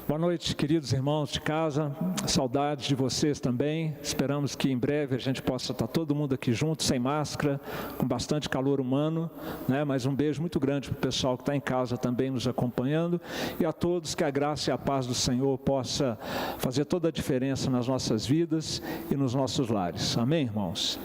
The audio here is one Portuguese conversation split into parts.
Boa noite, queridos irmãos de casa, saudades de vocês também. Esperamos que em breve a gente possa estar todo mundo aqui junto, sem máscara, com bastante calor humano, né? Mas um beijo muito grande para o pessoal que está em casa também nos acompanhando, e a todos que a graça e a paz do Senhor possa fazer toda a diferença nas nossas vidas e nos nossos lares. Amém, irmãos?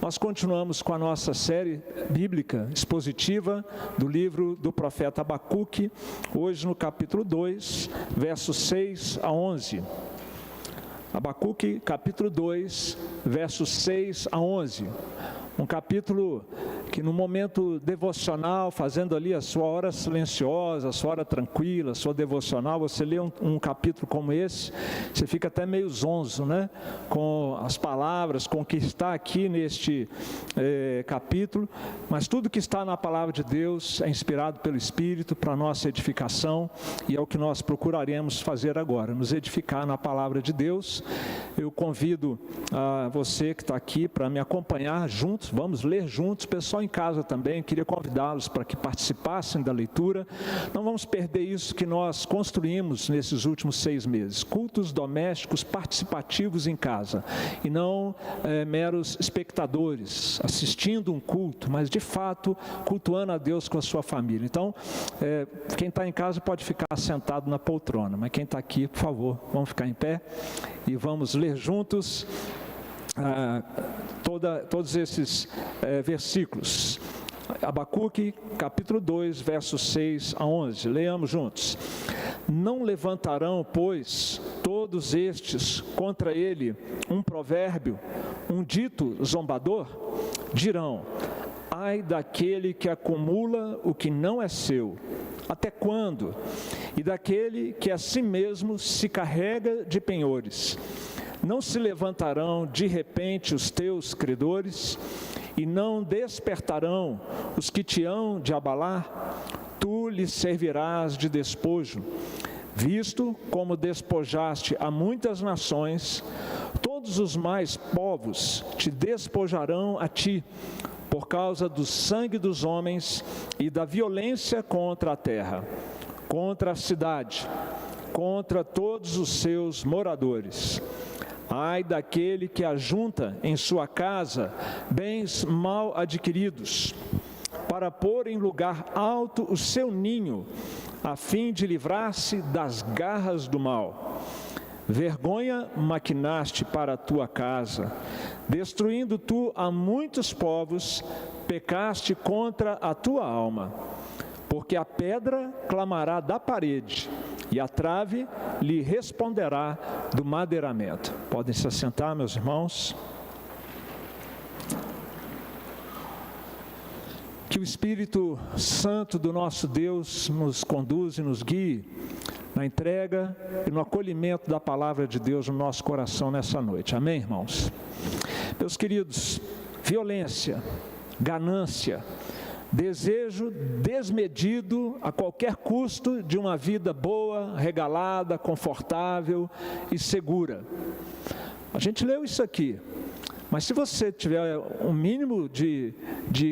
Nós continuamos com a nossa série bíblica expositiva do livro do profeta Abacuque, hoje no capítulo 2, versos 6 a 11. Abacuque, capítulo 2, versos 6 a 11. Um capítulo que no momento devocional, fazendo ali a sua hora silenciosa, a sua hora tranquila, a sua devocional, você lê um capítulo como esse, você fica até meio zonzo, né? Com as palavras, com o que está aqui neste capítulo, mas tudo que está na palavra de Deus é inspirado pelo Espírito para a nossa edificação, e é o que nós procuraremos fazer agora, nos edificar na palavra de Deus. Eu convido a você que está aqui para me acompanhar juntos, vamos ler juntos. Pessoal em casa também, queria convidá-los para que participassem da leitura. Não vamos perder isso que nós construímos nesses últimos 6 meses, cultos domésticos participativos em casa, e não meros espectadores, assistindo um culto, mas de fato cultuando a Deus com a sua família. Então, quem está em casa pode ficar sentado na poltrona, mas quem está aqui, por favor, vamos ficar em pé e vamos ler juntos todos esses versículos. Abacuque, capítulo 2, versos 6 a 11. Leamos juntos. Não levantarão, pois, todos estes contra ele um provérbio, um dito zombador? Dirão: ai daquele que acumula o que não é seu, até quando? E daquele que a si mesmo se carrega de penhores. Não se levantarão de repente os teus credores, e não despertarão os que te hão de abalar? Tu lhes servirás de despojo, visto como despojaste a muitas nações, todos os mais povos te despojarão a ti, por causa do sangue dos homens e da violência contra a terra, contra a cidade, contra todos os seus moradores. Ai daquele que ajunta em sua casa bens mal adquiridos, para pôr em lugar alto o seu ninho, a fim de livrar-se das garras do mal. Vergonha maquinaste para a tua casa, destruindo tu a muitos povos, pecaste contra a tua alma. Porque a pedra clamará da parede, e a trave lhe responderá do madeiramento. Podem se assentar, meus irmãos. Que o Espírito Santo do nosso Deus nos conduza e nos guie na entrega e no acolhimento da palavra de Deus no nosso coração nessa noite. Amém, irmãos? Meus queridos, violência, ganância, desejo desmedido a qualquer custo de uma vida boa, regalada, confortável e segura. A gente leu isso aqui, mas se você tiver um mínimo de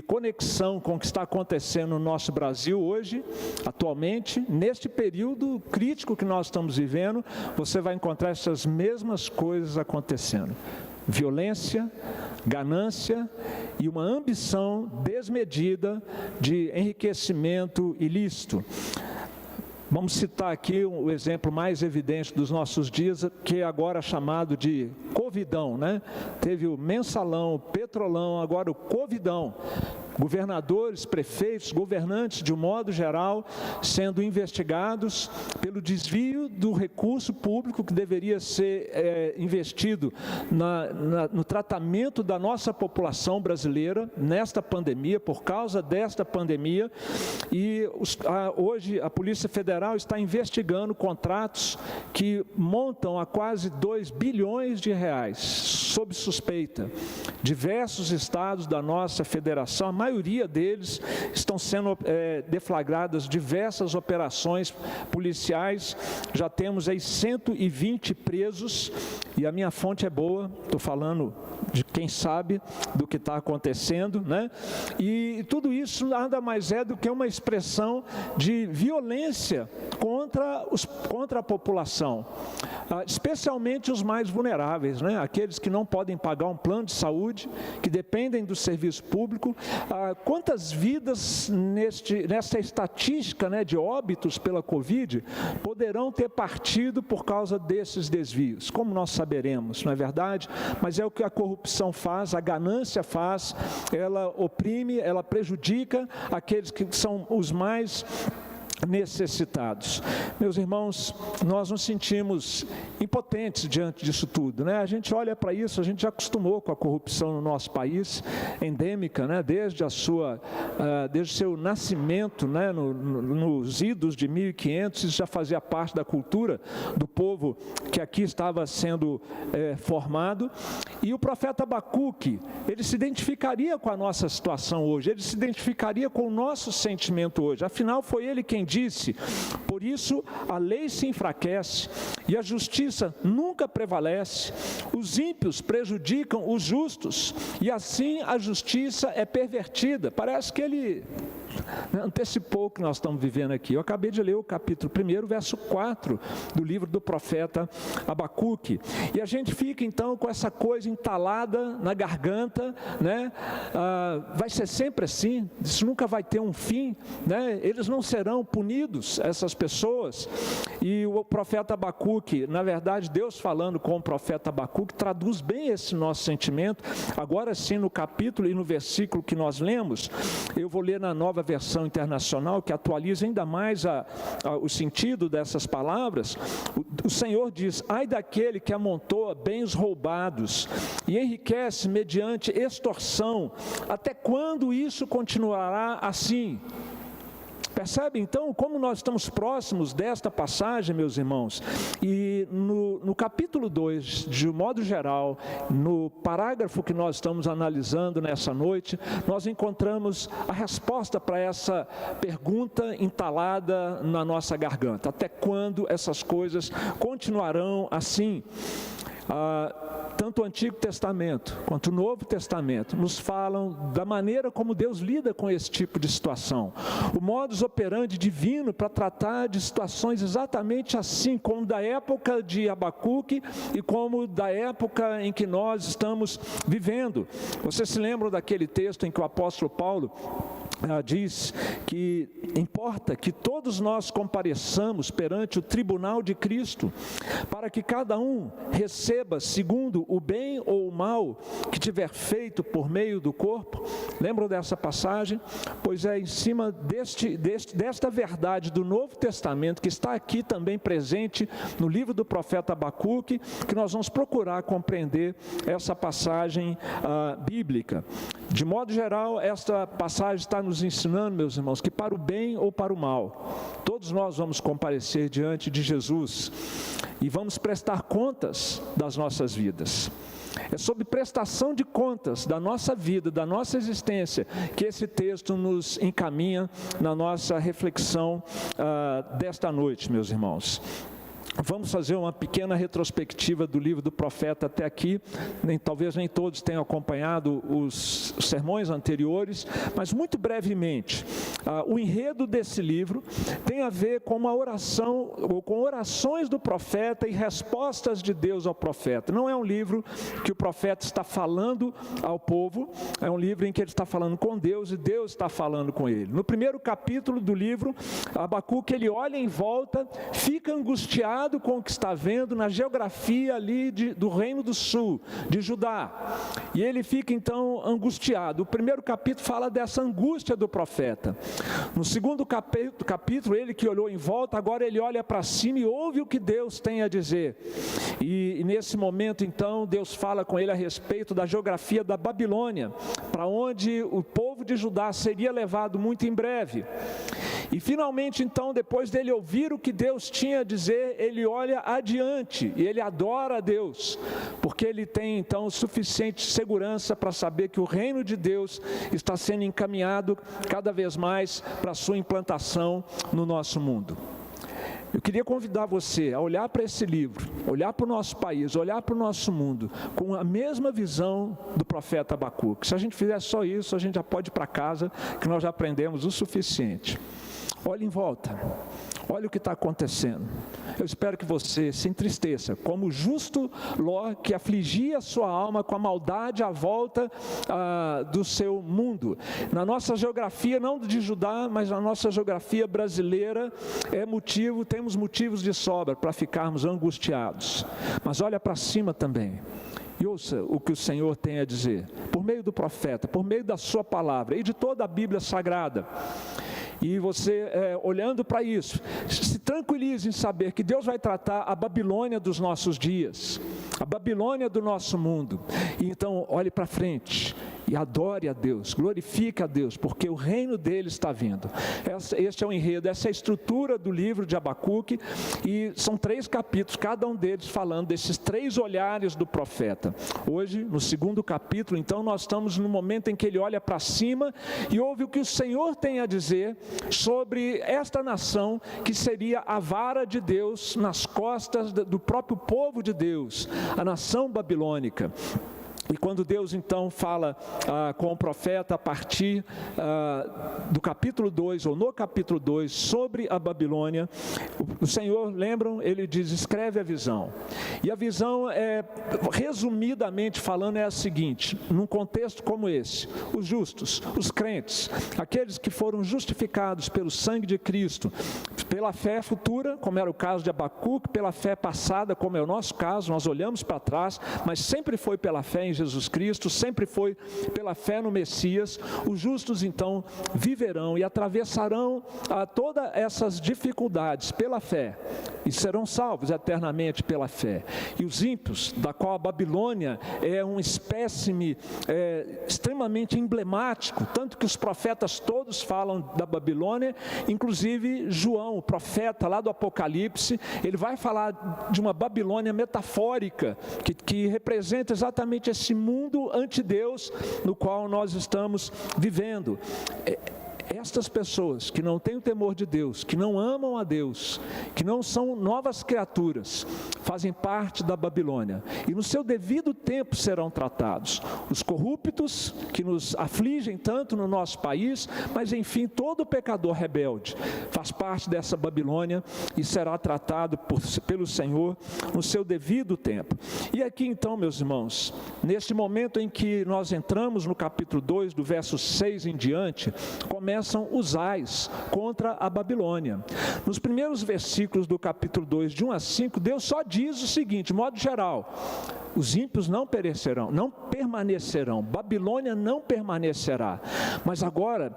conexão com o que está acontecendo no nosso Brasil hoje, atualmente, neste período crítico que nós estamos vivendo, você vai encontrar essas mesmas coisas acontecendo. Violência, ganância e uma ambição desmedida de enriquecimento ilícito. Vamos citar aqui o exemplo mais evidente dos nossos dias, que é agora chamado de Covidão, né? Teve o mensalão, o petrolão, agora o Covidão. Governadores, prefeitos, governantes, de um modo geral, sendo investigados pelo desvio do recurso público que deveria ser investido no tratamento da nossa população brasileira nesta pandemia, por causa desta pandemia. E hoje a Polícia Federal está investigando contratos que montam a quase 2 bilhões de reais, sob suspeita. Diversos estados da nossa federação, a maioria deles, estão sendo deflagradas diversas operações policiais. Já temos aí 120 presos, e a minha fonte é boa, estou falando de quem sabe do que está acontecendo, né? E tudo isso nada mais é do que uma expressão de violência contra a população, especialmente os mais vulneráveis, né? Aqueles que não podem pagar um plano de saúde, que dependem do serviço público. Quantas vidas nessa estatística, né, de óbitos pela Covid poderão ter partido por causa desses desvios? Como nós saberemos, não é verdade? Mas é o que a corrupção faz, a ganância faz, ela oprime, ela prejudica aqueles que são os mais necessitados. Meus irmãos, nós nos sentimos impotentes diante disso tudo, né? A gente olha para isso, a gente já acostumou com a corrupção no nosso país, endêmica, né? Desde o seu nascimento, né? Nos idos de 1500, isso já fazia parte da cultura do povo que aqui estava sendo formado. E o profeta Abacuque, ele se identificaria com a nossa situação hoje, ele se identificaria com o nosso sentimento hoje. Afinal, foi ele quem disse: por isso a lei se enfraquece e a justiça nunca prevalece. Os ímpios prejudicam os justos e assim a justiça é pervertida. Parece que ele antecipou o que nós estamos vivendo aqui. Eu acabei de ler o capítulo 1, verso 4 do livro do profeta Abacuque. E a gente fica então com essa coisa entalada na garganta, né? Vai ser sempre assim, isso nunca vai ter um fim, né? Eles não serão punidos, essas pessoas. E o profeta Abacuque, na verdade, Deus falando com o profeta Abacuque, traduz bem esse nosso sentimento. Agora sim, no capítulo e no versículo que nós lemos, eu vou ler na Nova Versão Internacional, que atualiza ainda mais o sentido dessas palavras. O Senhor diz: ai daquele que amontoa bens roubados e enriquece mediante extorsão, até quando isso continuará assim? Percebe então como nós estamos próximos desta passagem, meus irmãos? E no capítulo 2, de um modo geral, no parágrafo que nós estamos analisando nessa noite, nós encontramos a resposta para essa pergunta entalada na nossa garganta: até quando essas coisas continuarão assim? Tanto o Antigo Testamento quanto o Novo Testamento nos falam da maneira como Deus lida com esse tipo de situação. O modus operandi divino para tratar de situações exatamente assim, como da época de Abacuque e como da época em que nós estamos vivendo. Vocês se lembram daquele texto em que o apóstolo Paulo diz que importa que todos nós compareçamos perante o tribunal de Cristo, para que cada um receba segundo o bem ou o mal que tiver feito por meio do corpo. Lembram dessa passagem? Pois é em cima desta verdade do Novo Testamento, que está aqui também presente no livro do profeta Abacuque, que nós vamos procurar compreender essa passagem bíblica. De modo geral, esta passagem está nos ensinando, meus irmãos, que para o bem ou para o mal, todos nós vamos comparecer diante de Jesus e vamos prestar contas das nossas vidas. É sobre prestação de contas da nossa vida, da nossa existência, que esse texto nos encaminha na nossa reflexão desta noite, meus irmãos. Vamos fazer uma pequena retrospectiva do livro do profeta até aqui. Talvez nem todos tenham acompanhado os sermões anteriores, mas muito brevemente, o enredo desse livro tem a ver com uma oração, ou com orações do profeta e respostas de Deus ao profeta. Não é um livro que o profeta está falando ao povo, é um livro em que ele está falando com Deus e Deus está falando com ele. No primeiro capítulo do livro, Abacuque, ele olha em volta, fica angustiado com o que está vendo na geografia ali do Reino do Sul, de Judá. E ele fica então angustiado. O primeiro capítulo fala dessa angústia do profeta. No segundo capítulo, ele que olhou em volta, agora ele olha para cima e ouve o que Deus tem a dizer. E nesse momento então, Deus fala com ele a respeito da geografia da Babilônia, para onde o povo de Judá seria levado muito em breve. E finalmente, então, depois dele ouvir o que Deus tinha a dizer, ele olha adiante e ele adora a Deus, porque ele tem então suficiente segurança para saber que o reino de Deus está sendo encaminhado cada vez mais para a sua implantação no nosso mundo. Eu queria convidar você a olhar para esse livro, olhar para o nosso país, olhar para o nosso mundo, com a mesma visão do profeta Abacuque. Se a gente fizer só isso, a gente já pode ir para casa, que nós já aprendemos o suficiente. Olhe em volta, olhe o que está acontecendo. Eu espero que você se entristeça, como o justo Ló, que afligia a sua alma com a maldade à volta do seu mundo. Na nossa geografia, não de Judá, mas na nossa geografia brasileira, temos motivos de sobra para ficarmos angustiados. Mas olha para cima também. E ouça o que o Senhor tem a dizer, por meio do profeta, por meio da sua palavra e de toda a Bíblia Sagrada. E você, olhando para isso, se tranquilize em saber que Deus vai tratar a Babilônia dos nossos dias, a Babilônia do nosso mundo. E então, olhe para frente e adore a Deus, glorifique a Deus, porque o reino dele está vindo. Este é o enredo, essa é a estrutura do livro de Abacuque, e são 3 capítulos, cada um deles falando desses 3 olhares do profeta. Hoje, no 2º capítulo, então, nós estamos no momento em que ele olha para cima e ouve o que o Senhor tem a dizer sobre esta nação, que seria a vara de Deus nas costas do próprio povo de Deus, a nação babilônica. E quando Deus então fala com o profeta a partir do capítulo 2, ou no capítulo 2, sobre a Babilônia, o Senhor, lembram, ele diz, escreve a visão. E a visão, resumidamente falando, é a seguinte, num contexto como esse: os justos, os crentes, aqueles que foram justificados pelo sangue de Cristo, pela fé futura, como era o caso de Abacuque, pela fé passada, como é o nosso caso, nós olhamos para trás, mas sempre foi pela fé em Jesus Cristo, sempre foi pela fé no Messias. Os justos então viverão e atravessarão todas essas dificuldades pela fé e serão salvos eternamente pela fé. E os ímpios, da qual a Babilônia é um espécime extremamente emblemático, tanto que os profetas todos falam da Babilônia, inclusive João, o profeta lá do Apocalipse, ele vai falar de uma Babilônia metafórica, que representa exatamente esse mundo anti-Deus no qual nós estamos vivendo. Estas pessoas que não têm o temor de Deus, que não amam a Deus, que não são novas criaturas, fazem parte da Babilônia, e no seu devido tempo serão tratados. Os corruptos, que nos afligem tanto no nosso país, mas enfim, todo pecador rebelde faz parte dessa Babilônia e será tratado pelo Senhor no seu devido tempo. E aqui então, meus irmãos, neste momento em que nós entramos no capítulo 2, do verso 6 em diante, começam os ais contra a Babilônia. Nos primeiros versículos do capítulo 2, de 1 a 5, Deus só diz o seguinte, de modo geral: os ímpios não perecerão, não permanecerão, Babilônia não permanecerá. Mas agora,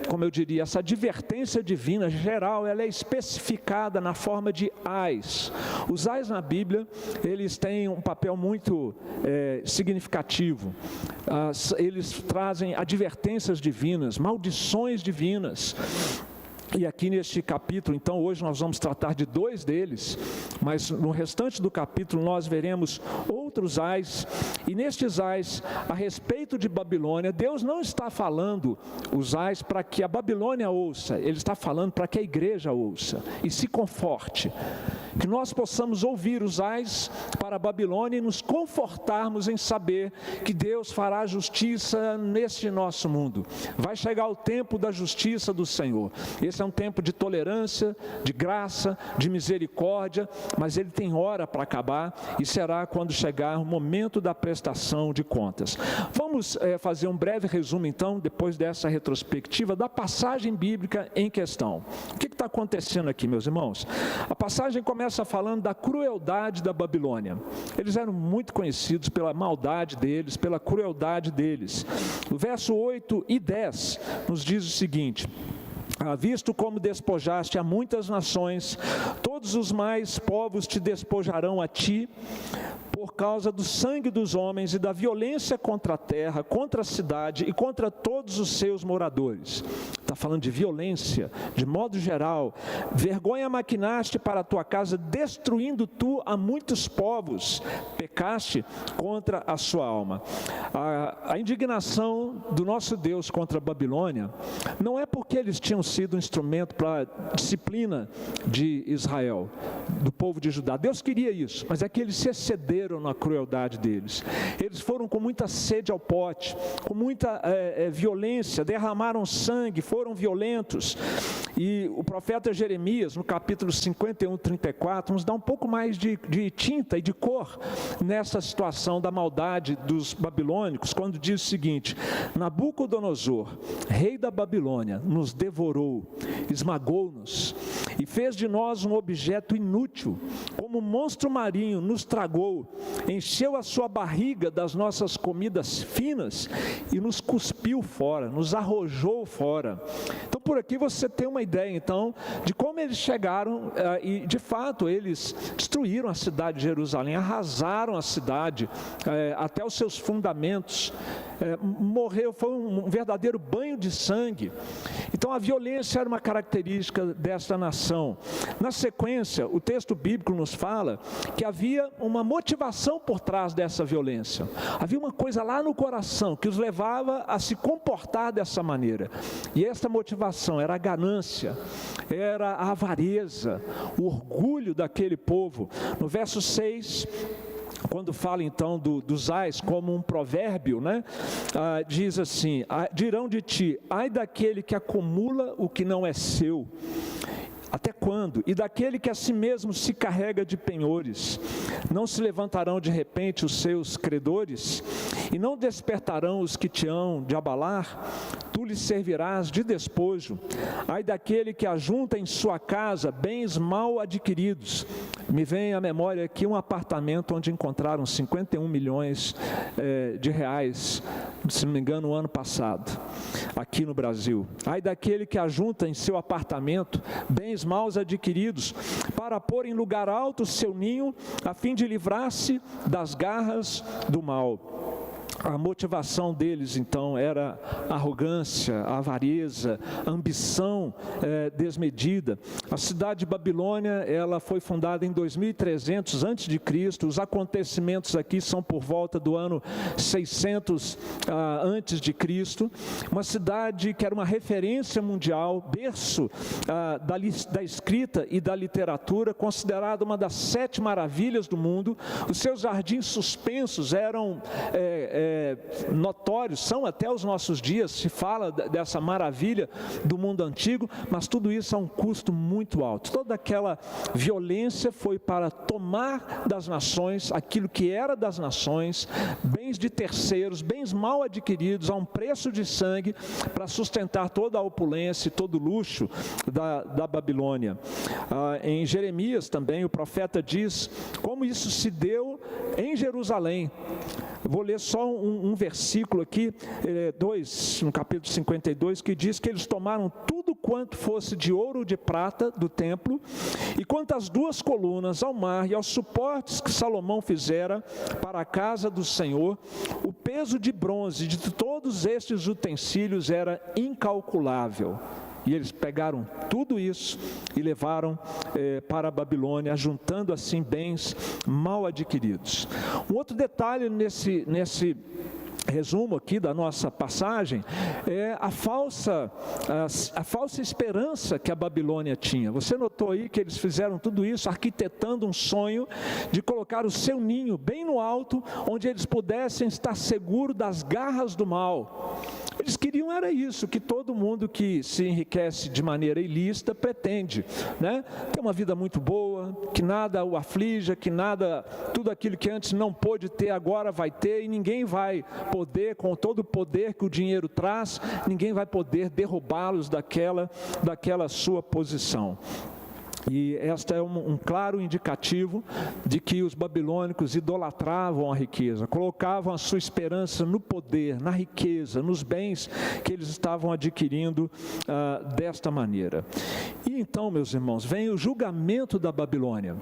como eu diria, essa advertência divina geral, ela é especificada na forma de ais. Os ais na Bíblia, eles têm um papel muito significativo. Eles trazem advertências divinas, maldições divinas. E aqui neste capítulo, então, hoje nós vamos tratar de 2 deles, mas no restante do capítulo nós veremos outros ais, e nestes ais, a respeito de Babilônia, Deus não está falando os ais para que a Babilônia ouça, Ele está falando para que a igreja ouça e se conforte. Que nós possamos ouvir os ais para a Babilônia e nos confortarmos em saber que Deus fará justiça neste nosso mundo. Vai chegar o tempo da justiça do Senhor. Esse é um tempo de tolerância, de graça, de misericórdia, mas ele tem hora para acabar e será quando chegar o momento da prestação de contas. Vamos fazer um breve resumo então, depois dessa retrospectiva, da passagem bíblica em questão. O que está acontecendo aqui, meus irmãos? A passagem começa falando da crueldade da Babilônia. Eles eram muito conhecidos pela maldade deles, pela crueldade deles. O verso 8 e 10 nos diz o seguinte: visto como despojaste a muitas nações, todos os mais povos te despojarão a ti, por causa do sangue dos homens e da violência contra a terra, contra a cidade e contra todos os seus moradores. Está falando de violência, de modo geral. Vergonha maquinaste para a tua casa, destruindo tu a muitos povos. Pecaste contra a sua alma. A indignação do nosso Deus contra a Babilônia não é porque eles tinham sido um instrumento para a disciplina de Israel, do povo de Judá. Deus queria isso, mas é que eles se excederam na crueldade deles. Eles foram com muita sede ao pote, com muita violência, derramaram sangue, foram violentos. E o profeta Jeremias, no capítulo 51, 34, nos dá um pouco mais de tinta e de cor nessa situação da maldade dos babilônicos, quando diz o seguinte: Nabucodonosor, rei da Babilônia, nos devorou, esmagou-nos e fez de nós um objeto inútil, como um monstro marinho nos tragou, encheu a sua barriga das nossas comidas finas e nos cuspiu fora, nos arrojou fora. Então por aqui você tem uma ideia então de como eles chegaram e de fato eles destruíram a cidade de Jerusalém, arrasaram a cidade até os seus fundamentos. Morreu, foi um verdadeiro banho de sangue. Então a violência era uma característica desta nação. Na sequência, o texto bíblico nos fala que havia uma motivação por trás dessa violência. Havia uma coisa lá no coração que os levava a se comportar dessa maneira. E essa motivação era a ganância, era a avareza, o orgulho daquele povo. No verso 6, quando fala então dos ais como um provérbio, né? Diz assim: dirão de ti, ai daquele que acumula o que não é seu. Até quando? E daquele que a si mesmo se carrega de penhores, não se levantarão de repente os seus credores, e não despertarão os que te hão de abalar? Tu lhes servirás de despojo. Ai daquele que ajunta em sua casa bens mal adquiridos. Me vem à memória aqui um apartamento onde encontraram 51 milhões de reais, se não me engano, no ano passado, aqui no Brasil. Ai daquele que ajunta em seu apartamento bens mal adquiridos, para pôr em lugar alto o seu ninho, a fim de livrar-se das garras do mal. A motivação deles, então, era arrogância, avareza, ambição desmedida. A cidade de Babilônia, ela foi fundada em 2300 a.C., os acontecimentos aqui são por volta do ano 600 a.C., uma cidade que era uma referência mundial, berço da escrita e da literatura, considerada uma das 7 maravilhas do mundo. Os seus jardins suspensos eram notórios, são até os nossos dias, se fala dessa maravilha do mundo antigo, mas tudo isso a um custo muito alto. Toda aquela violência foi para tomar das nações aquilo que era das nações, bens de terceiros, bens mal adquiridos a um preço de sangue, para sustentar toda a opulência e todo o luxo da Babilônia. Em Jeremias também o profeta diz como isso se deu em Jerusalém. Vou ler só um versículo aqui, no capítulo 52, que diz que eles tomaram tudo quanto fosse de ouro ou de prata do templo, e quanto às 2 colunas, ao mar e aos suportes que Salomão fizera para a casa do Senhor, o peso de bronze de todos estes utensílios era incalculável. E eles pegaram tudo isso e levaram para a Babilônia, juntando assim bens mal adquiridos. Um outro detalhe nesse resumo aqui da nossa passagem é a falsa esperança que a Babilônia tinha. Você notou aí que eles fizeram tudo isso arquitetando um sonho de colocar o seu ninho bem no alto, onde eles pudessem estar seguros das garras do mal. Eles queriam era isso, que todo mundo que se enriquece de maneira ilícita pretende, né? Ter uma vida muito boa, que nada o aflija, que nada, tudo aquilo que antes não pôde ter, agora vai ter, e ninguém vai poder, com todo o poder que o dinheiro traz, ninguém vai poder derrubá-los daquela sua posição. E esta é um claro indicativo de que os babilônicos idolatravam a riqueza, colocavam a sua esperança no poder, na riqueza, nos bens que eles estavam adquirindo desta maneira. E então, meus irmãos, vem o julgamento da Babilônia.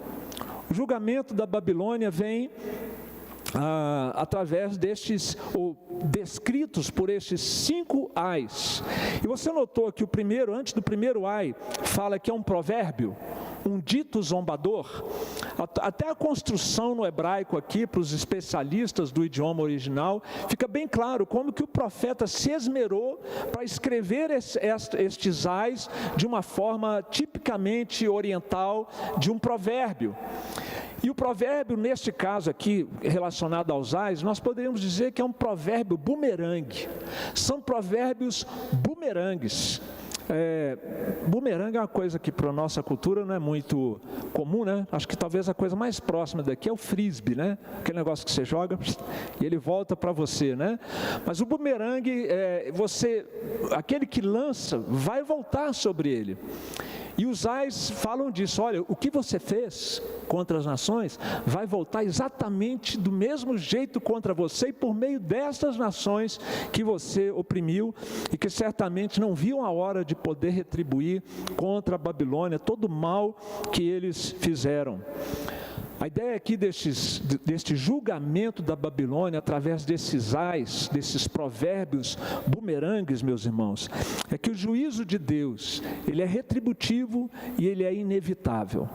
O julgamento da Babilônia vem através destes, ou descritos por estes 5 ais. E você notou que o primeiro, antes do primeiro ai, fala que é um provérbio, um dito zombador. Até a construção no hebraico aqui, para os especialistas do idioma original, fica bem claro como que o profeta se esmerou para escrever estes ais de uma forma tipicamente oriental, de um provérbio. E o provérbio, neste caso aqui, relacionado aos ais, nós poderíamos dizer que é um provérbio bumerangue. São provérbios bumerangues. Bumerangue é uma coisa que para a nossa cultura não é muito comum, né? Acho que talvez a coisa mais próxima daqui é o frisbee, né? Aquele negócio que você joga e ele volta para você, né? Mas o bumerangue, aquele que lança, vai voltar sobre ele. E os ais falam disso, olha, o que você fez contra as nações vai voltar exatamente do mesmo jeito contra você e por meio destas nações que você oprimiu e que certamente não viam a hora de poder retribuir contra a Babilônia todo o mal que eles fizeram. A ideia aqui deste julgamento da Babilônia, através desses ais, desses provérbios bumerangues, meus irmãos, é que o juízo de Deus, ele é retributivo e ele é inevitável.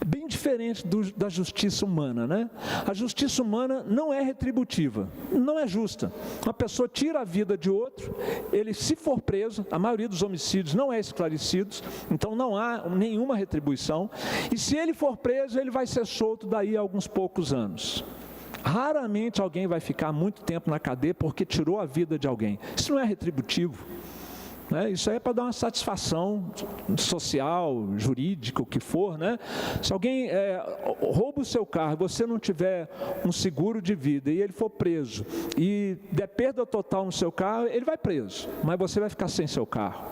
É bem diferente da justiça humana, né? A justiça humana não é retributiva, não é justa. Uma pessoa tira a vida de outro, ele se for preso, a maioria dos homicídios não é esclarecido, então não há nenhuma retribuição, e se ele for preso, ele vai ser solto daí a alguns poucos anos. Raramente alguém vai ficar muito tempo na cadeia porque tirou a vida de alguém. Isso não é retributivo. Isso aí é para dar uma satisfação social, jurídica, o que for, né? Se alguém rouba o seu carro, você não tiver um seguro de vida e ele for preso e der perda total no seu carro, ele vai preso, mas você vai ficar sem seu carro.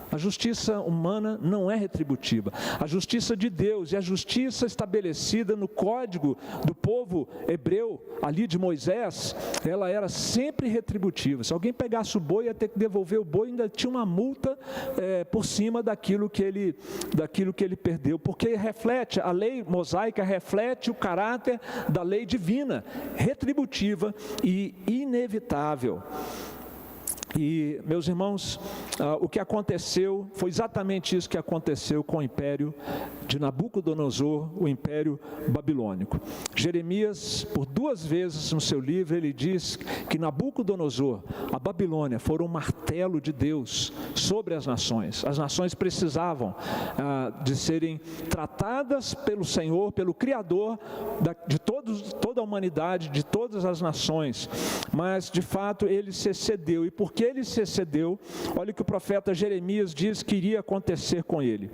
A justiça humana não é retributiva. A justiça de Deus e a justiça estabelecida no código do povo hebreu, ali de Moisés, ela era sempre retributiva. Se alguém pegasse o boi, ia ter que devolver o boi, ainda tinha uma multa por cima daquilo que ele perdeu, porque reflete, a lei mosaica reflete o caráter da lei divina, retributiva e inevitável. E, meus irmãos, o que aconteceu foi exatamente isso que aconteceu com o império de Nabucodonosor, o império babilônico. Jeremias, por 2 vezes no seu livro, ele diz que Nabucodonosor, a Babilônia, foram um martelo de Deus sobre as nações. As nações precisavam de serem tratadas pelo Senhor, pelo Criador de toda a humanidade, de todas as nações. Mas, de fato, ele se excedeu. E porque ele se excedeu, olha o que o profeta Jeremias diz que iria acontecer com ele.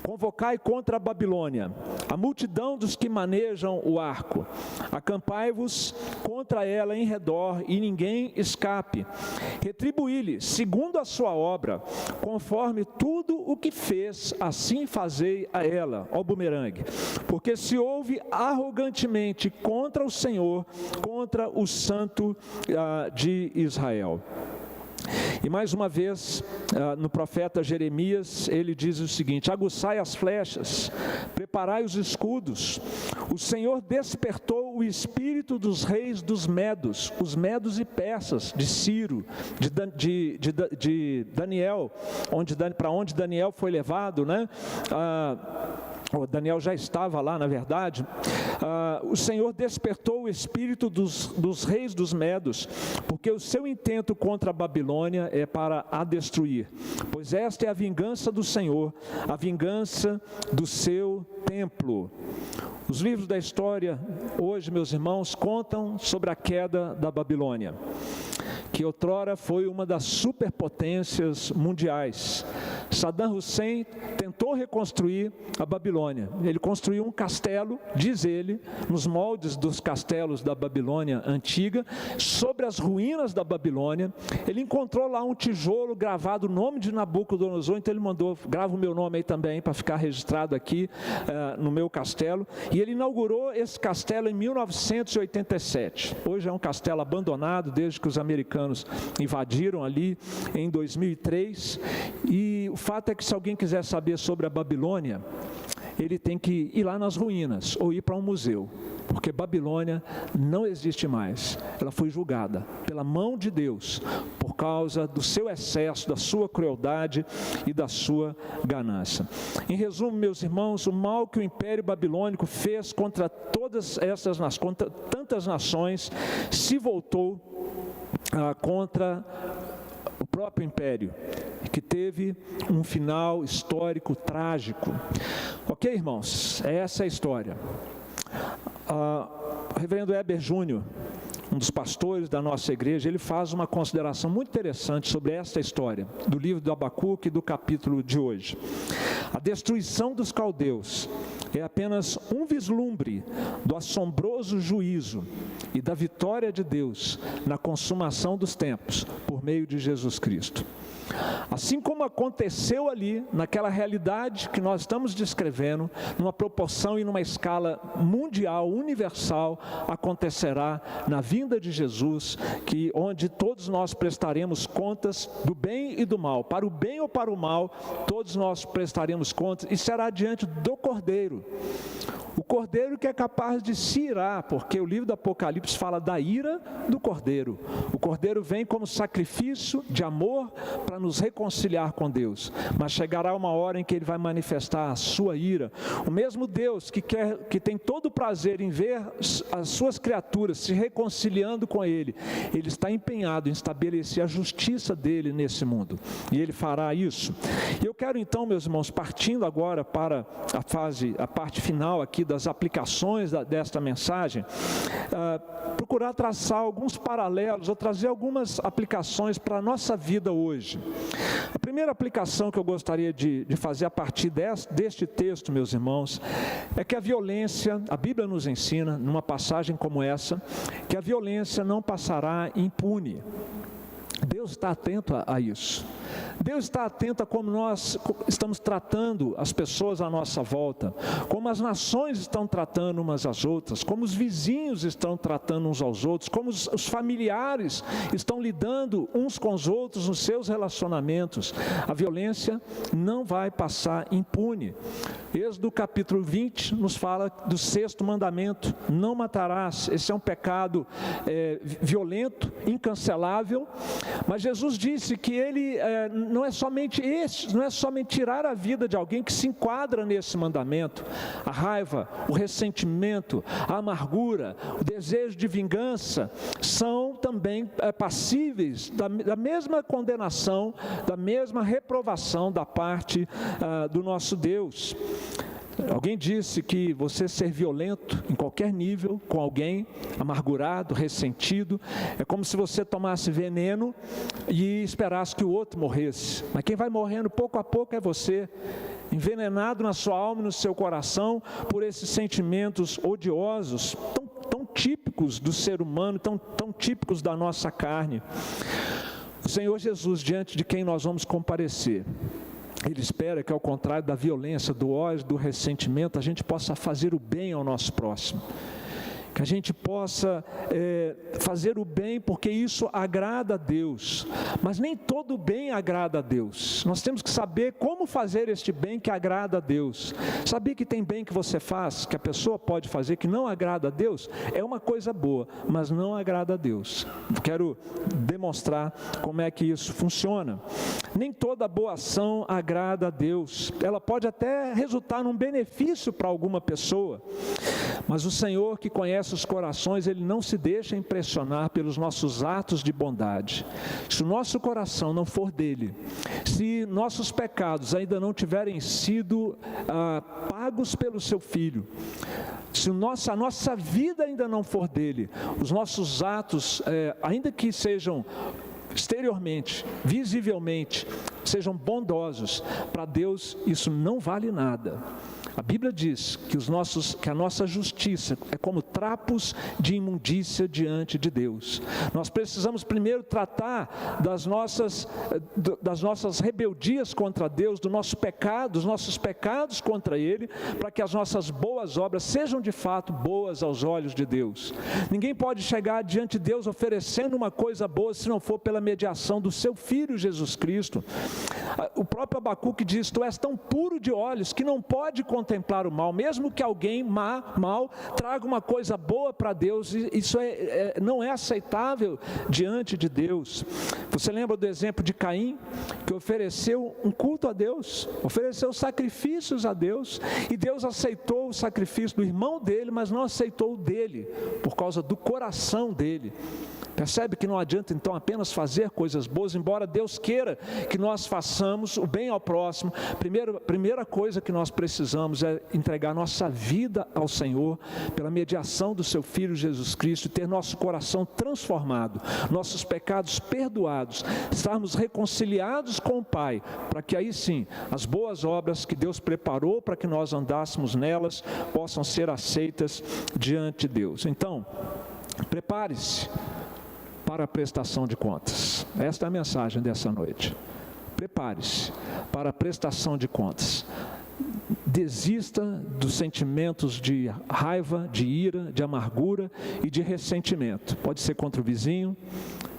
Convocai contra a Babilônia a multidão dos que manejam o arco. Acampai-vos contra ela em redor e ninguém escape. Retribuí-lhe segundo a sua obra, conforme tudo o que fez, assim fazei a ela, ó bumerangue. Porque se houve arrogantemente contra o Senhor, contra o Santo de Israel. E mais uma vez, no profeta Jeremias, ele diz o seguinte: aguçai as flechas, preparai os escudos. O Senhor despertou o espírito dos reis dos medos, os medos e persas, de Ciro, de Daniel, para onde Daniel foi levado, né? Daniel já estava lá, na verdade. O Senhor despertou o espírito dos reis dos medos, porque o seu intento contra a Babilônia é para a destruir, pois esta é a vingança do Senhor, a vingança do seu templo. Os livros da história, hoje, meus irmãos, contam sobre a queda da Babilônia, que outrora foi uma das superpotências mundiais. Saddam Hussein tentou reconstruir a Babilônia. Ele construiu um castelo, diz ele, nos moldes dos castelos da Babilônia antiga, sobre as ruínas da Babilônia. Ele encontrou lá um tijolo gravado o nome de Nabucodonosor, então ele mandou, grava o meu nome aí também, para ficar registrado aqui no meu castelo. E ele inaugurou esse castelo em 1987. Hoje é um castelo abandonado, desde que os americanos invadiram ali em 2003. E o fato é que, se alguém quiser saber sobre a Babilônia, ele tem que ir lá nas ruínas ou ir para um museu, porque Babilônia não existe mais. Ela foi julgada pela mão de Deus por causa do seu excesso, da sua crueldade e da sua ganância. Em resumo, meus irmãos, o mal que o Império Babilônico fez contra todas essas nações, contra tantas nações, se voltou contra o próprio império, que teve um final histórico trágico. Ok, irmãos? Essa é a história. O reverendo Heber Júnior, um dos pastores da nossa igreja, ele faz uma consideração muito interessante sobre esta história, do livro do Abacuque, do capítulo de hoje. A destruição dos caldeus é apenas um vislumbre do assombroso juízo e da vitória de Deus na consumação dos tempos, por meio de Jesus Cristo. Assim como aconteceu ali, naquela realidade que nós estamos descrevendo, numa proporção e numa escala mundial, universal, acontecerá na vinda de Jesus, onde todos nós prestaremos contas do bem e do mal, para o bem ou para o mal, todos nós prestaremos contas, e será diante do Cordeiro. O Cordeiro que é capaz de se irar, porque o livro do Apocalipse fala da ira do Cordeiro. O Cordeiro vem como sacrifício de amor para nos reconciliar com Deus, mas chegará uma hora em que Ele vai manifestar a sua ira. O mesmo Deus que tem todo o prazer em ver as suas criaturas se reconciliando com Ele, Ele está empenhado em estabelecer a justiça dEle nesse mundo, e Ele fará isso. E eu quero então, meus irmãos, partindo agora para a parte final aqui das aplicações desta mensagem, procurar traçar alguns paralelos, ou trazer algumas aplicações para a nossa vida hoje. A primeira aplicação que eu gostaria de fazer a partir deste texto, meus irmãos, é que a violência, a Bíblia nos ensina, numa passagem como essa, que a violência não passará impune. Deus está atento a isso. Deus está atento a como nós estamos tratando as pessoas à nossa volta, como as nações estão tratando umas às outras, como os vizinhos estão tratando uns aos outros, como os familiares estão lidando uns com os outros nos seus relacionamentos. A violência não vai passar impune. Êxodo capítulo 20 nos fala do 6º mandamento: não matarás. Esse é um pecado violento, incancelável, mas Jesus disse que ele não é somente tirar a vida de alguém que se enquadra nesse mandamento. A raiva, o ressentimento, a amargura, o desejo de vingança são também passíveis da mesma condenação, da mesma reprovação da parte do nosso Deus. Alguém disse que você ser violento em qualquer nível com alguém, amargurado, ressentido, é como se você tomasse veneno e esperasse que o outro morresse. Mas quem vai morrendo pouco a pouco é você, envenenado na sua alma e no seu coração por esses sentimentos odiosos, tão típicos do ser humano, tão típicos da nossa carne. O Senhor Jesus, diante de quem nós vamos comparecer, Ele espera que, ao contrário da violência, do ódio, do ressentimento, a gente possa fazer o bem ao nosso próximo. Que a gente possa fazer o bem, porque isso agrada a Deus. Mas nem todo bem agrada a Deus. Nós temos que saber como fazer este bem que agrada a Deus. Sabia que tem bem que você faz, que a pessoa pode fazer, que não agrada a Deus? É uma coisa boa, mas não agrada a Deus. Quero demonstrar como é que isso funciona. Nem toda boa ação agrada a Deus. Ela pode até resultar num benefício para alguma pessoa, mas o Senhor, que conhece os corações, Ele não se deixa impressionar pelos nossos atos de bondade. Se o nosso coração não for dele, se nossos pecados ainda não tiverem sido pagos pelo seu Filho, se a nossa vida ainda não for dele, os nossos atos, ainda que sejam exteriormente, visivelmente, sejam bondosos, para Deus isso não vale nada. A Bíblia diz que a nossa justiça é como trapos de imundícia diante de Deus. Nós precisamos primeiro tratar das nossas rebeldias contra Deus, dos nossos pecados contra Ele, para que as nossas boas obras sejam de fato boas aos olhos de Deus. Ninguém pode chegar diante de Deus oferecendo uma coisa boa se não for pela mediação do seu Filho Jesus Cristo. O próprio Abacuque diz: tu és tão puro de olhos que não pode contemplar contemplar o mal, mesmo que alguém mal traga uma coisa boa para Deus, isso não é aceitável diante de Deus. Você lembra do exemplo de Caim, que ofereceu um culto a Deus, ofereceu sacrifícios a Deus, e Deus aceitou o sacrifício do irmão dele, mas não aceitou o dele, por causa do coração dele. Percebe que não adianta então apenas fazer coisas boas, embora Deus queira que nós façamos o bem ao próximo. Primeira coisa que nós precisamos é entregar nossa vida ao Senhor, pela mediação do seu Filho Jesus Cristo, e ter nosso coração transformado, nossos pecados perdoados, estarmos reconciliados com o Pai, para que aí sim, as boas obras que Deus preparou para que nós andássemos nelas, possam ser aceitas diante de Deus. Então, prepare-se para a prestação de contas. Esta é a mensagem dessa noite. Prepare-se para a prestação de contas. Desista dos sentimentos de raiva, de ira, de amargura e de ressentimento. Pode ser contra o vizinho.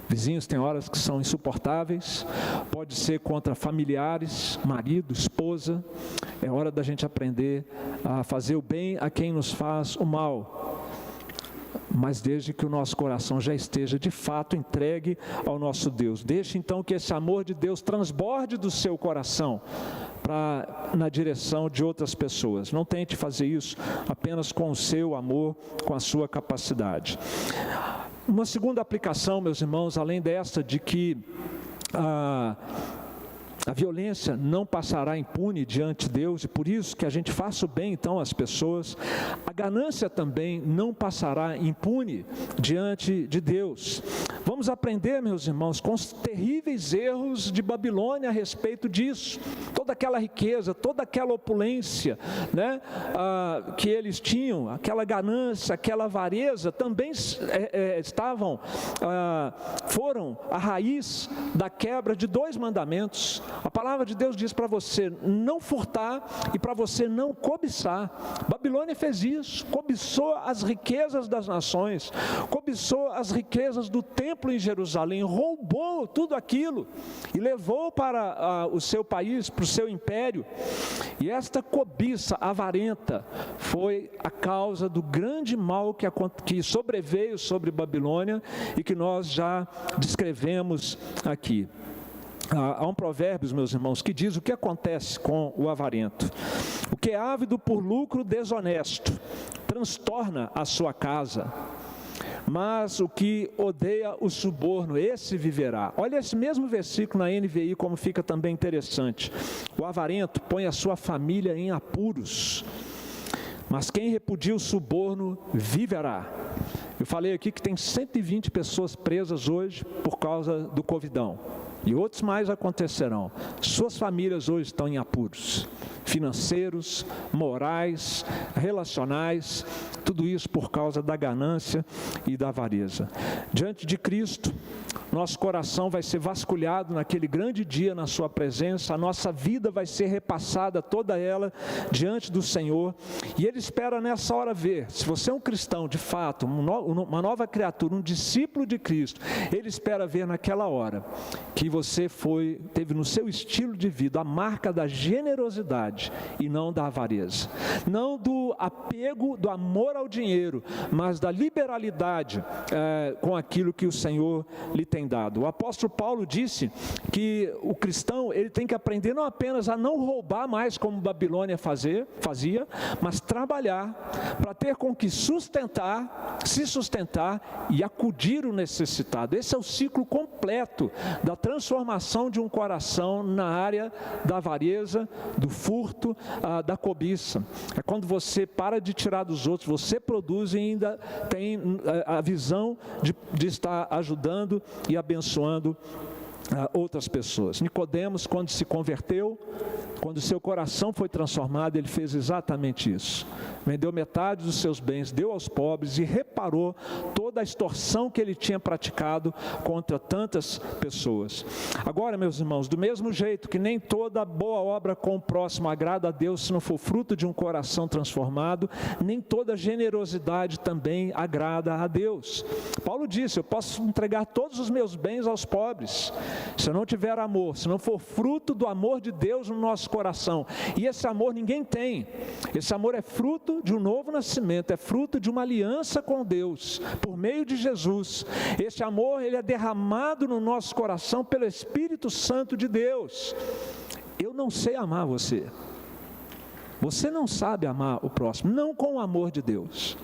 Vizinhos tem horas que são insuportáveis. Pode ser contra familiares, marido, esposa. É hora da gente aprender a fazer o bem a quem nos faz o mal, mas desde que o nosso coração já esteja de fato entregue ao nosso Deus. Deixe então que esse amor de Deus transborde do seu coração na direção de outras pessoas. Não tente fazer isso apenas com o seu amor, com a sua capacidade. Uma segunda aplicação, meus irmãos, além desta de que a violência não passará impune diante de Deus, e por isso que a gente faça o bem então às pessoas. A ganância também não passará impune diante de Deus. Vamos aprender, meus irmãos, com os terríveis erros de Babilônia a respeito disso. Toda aquela riqueza, toda aquela opulência, né, que eles tinham, aquela ganância, aquela avareza, também foram a raiz da quebra de 2 mandamentos. A palavra de Deus diz para você não furtar e para você não cobiçar. Babilônia fez isso, cobiçou as riquezas das nações, cobiçou as riquezas do templo em Jerusalém, roubou tudo aquilo e levou para o seu país, para o seu império. E esta cobiça avarenta foi a causa do grande mal que sobreveio sobre Babilônia e que nós já descrevemos aqui. Há um provérbio, meus irmãos, que diz o que acontece com o avarento. O que é ávido por lucro desonesto transtorna a sua casa, mas o que odeia o suborno, esse viverá. Olha esse mesmo versículo na NVI, como fica também interessante. O avarento põe a sua família em apuros, mas quem repudia o suborno viverá. Eu falei aqui que tem 120 pessoas presas hoje por causa do Covidão. E outros mais acontecerão. Suas famílias hoje estão em apuros financeiros, morais, relacionais, tudo isso por causa da ganância e da avareza. Diante de Cristo, nosso coração vai ser vasculhado naquele grande dia na sua presença, a nossa vida vai ser repassada, toda ela, diante do Senhor, e Ele espera nessa hora ver, se você é um cristão de fato, uma nova criatura, um discípulo de Cristo, Ele espera ver naquela hora, que você teve no seu estilo de vida a marca da generosidade e não da avareza, não do apego, do amor ao dinheiro, mas da liberalidade com aquilo que o Senhor lhe tem dado. O apóstolo Paulo disse que o cristão ele tem que aprender não apenas a não roubar mais como Babilônia fazia, mas trabalhar para ter com que se sustentar e acudir o necessitado. Esse é o ciclo completo da transformação de um coração na área da avareza, do furto, da cobiça. É quando você para de tirar dos outros, você produz e ainda tem a visão de estar ajudando e abençoando outras pessoas. Nicodemos, quando se converteu, quando seu coração foi transformado, ele fez exatamente isso. Vendeu metade dos seus bens, deu aos pobres e reparou toda a extorsão que ele tinha praticado contra tantas pessoas. Agora, meus irmãos, do mesmo jeito que nem toda boa obra com o próximo agrada a Deus se não for fruto de um coração transformado, nem toda generosidade também agrada a Deus. Paulo disse, eu posso entregar todos os meus bens aos pobres. Se eu não tiver amor, se não for fruto do amor de Deus no nosso coração. E esse amor ninguém tem. Esse amor é fruto de um novo nascimento, é fruto de uma aliança com Deus, por meio de Jesus. Esse amor, ele é derramado no nosso coração pelo Espírito Santo de Deus. Eu não sei amar você. Você não sabe amar o próximo, não com o amor de Deus,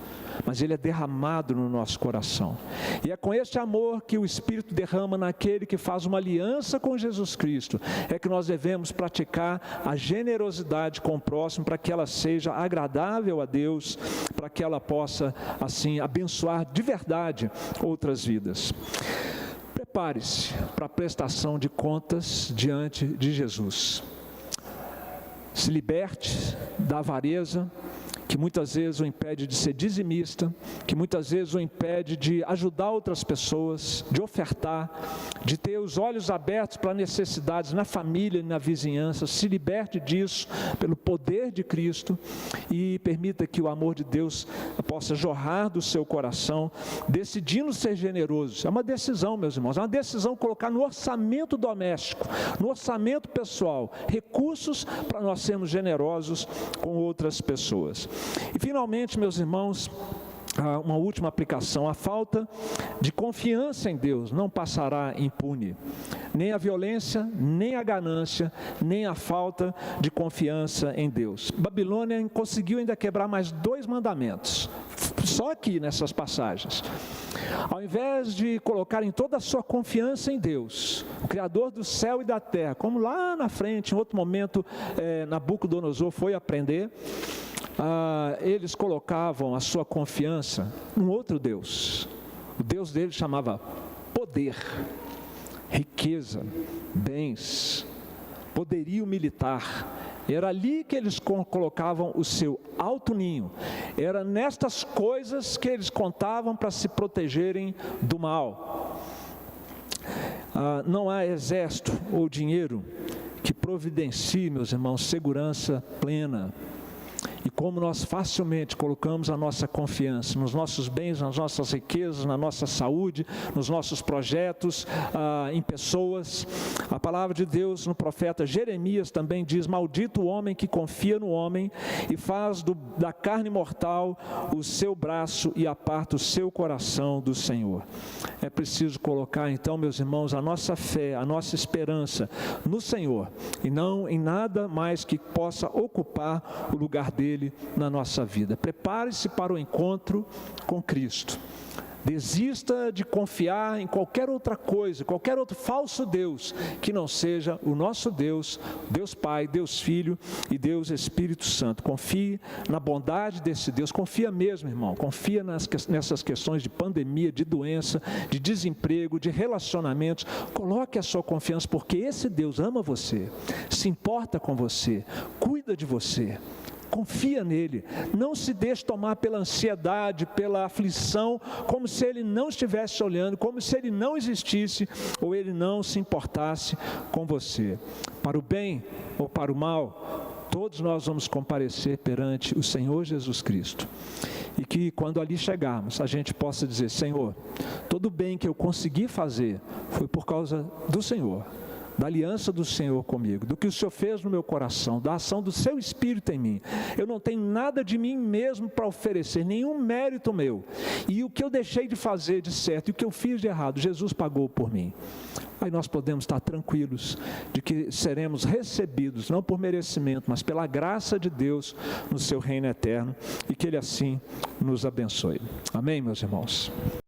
mas ele é derramado no nosso coração. E é com este amor que o Espírito derrama naquele que faz uma aliança com Jesus Cristo, é que nós devemos praticar a generosidade com o próximo, para que ela seja agradável a Deus, para que ela possa, assim, abençoar de verdade outras vidas. Prepare-se para a prestação de contas diante de Jesus. Se liberte da avareza, que muitas vezes o impede de ser dizimista, que muitas vezes o impede de ajudar outras pessoas, de ofertar, de ter os olhos abertos para necessidades na família e na vizinhança. Se liberte disso pelo poder de Cristo e permita que o amor de Deus possa jorrar do seu coração, decidindo ser generoso. É uma decisão, meus irmãos, é uma decisão colocar no orçamento doméstico, no orçamento pessoal, recursos para nós sermos generosos com outras pessoas. E finalmente, meus irmãos, uma última aplicação: a falta de confiança em Deus não passará impune. Nem a violência, nem a ganância, nem a falta de confiança em Deus. Babilônia conseguiu ainda quebrar mais 2 mandamentos, só aqui nessas passagens. Ao invés de colocarem toda a sua confiança em Deus, o Criador do céu e da terra, como lá na frente, em outro momento, Nabucodonosor foi aprender, eles colocavam a sua confiança em outro Deus. O Deus deles chamava poder, riqueza, bens, poderio militar. Era ali que eles colocavam o seu alto ninho. Era nestas coisas que eles contavam para se protegerem do mal. Não há exército ou dinheiro que providencie, meus irmãos, segurança plena. E como nós facilmente colocamos a nossa confiança nos nossos bens, nas nossas riquezas, na nossa saúde, nos nossos projetos, em pessoas. A palavra de Deus no profeta Jeremias também diz: maldito o homem que confia no homem e faz da carne mortal o seu braço e aparta o seu coração do Senhor. É preciso colocar então, meus irmãos, a nossa fé, a nossa esperança no Senhor e não em nada mais que possa ocupar o lugar dele na nossa vida. Prepare-se para o encontro com Cristo. Desista de confiar em qualquer outra coisa, qualquer outro falso Deus, que não seja o nosso Deus, Deus Pai, Deus Filho e Deus Espírito Santo. Confie na bondade desse Deus, confia mesmo, irmão, confia nessas questões de pandemia, de doença, de desemprego, de relacionamentos. Coloque a sua confiança, porque esse Deus ama você, se importa com você, cuida de você. Confia nele, não se deixe tomar pela ansiedade, pela aflição, como se ele não estivesse olhando, como se ele não existisse ou ele não se importasse com você. Para o bem ou para o mal, todos nós vamos comparecer perante o Senhor Jesus Cristo. E que quando ali chegarmos, a gente possa dizer: Senhor, todo o bem que eu consegui fazer foi por causa do Senhor, da aliança do Senhor comigo, do que o Senhor fez no meu coração, da ação do seu Espírito em mim. Eu não tenho nada de mim mesmo para oferecer, nenhum mérito meu. E o que eu deixei de fazer de certo e o que eu fiz de errado, Jesus pagou por mim. Aí nós podemos estar tranquilos de que seremos recebidos, não por merecimento, mas pela graça de Deus no seu reino eterno, e que Ele assim nos abençoe. Amém, meus irmãos?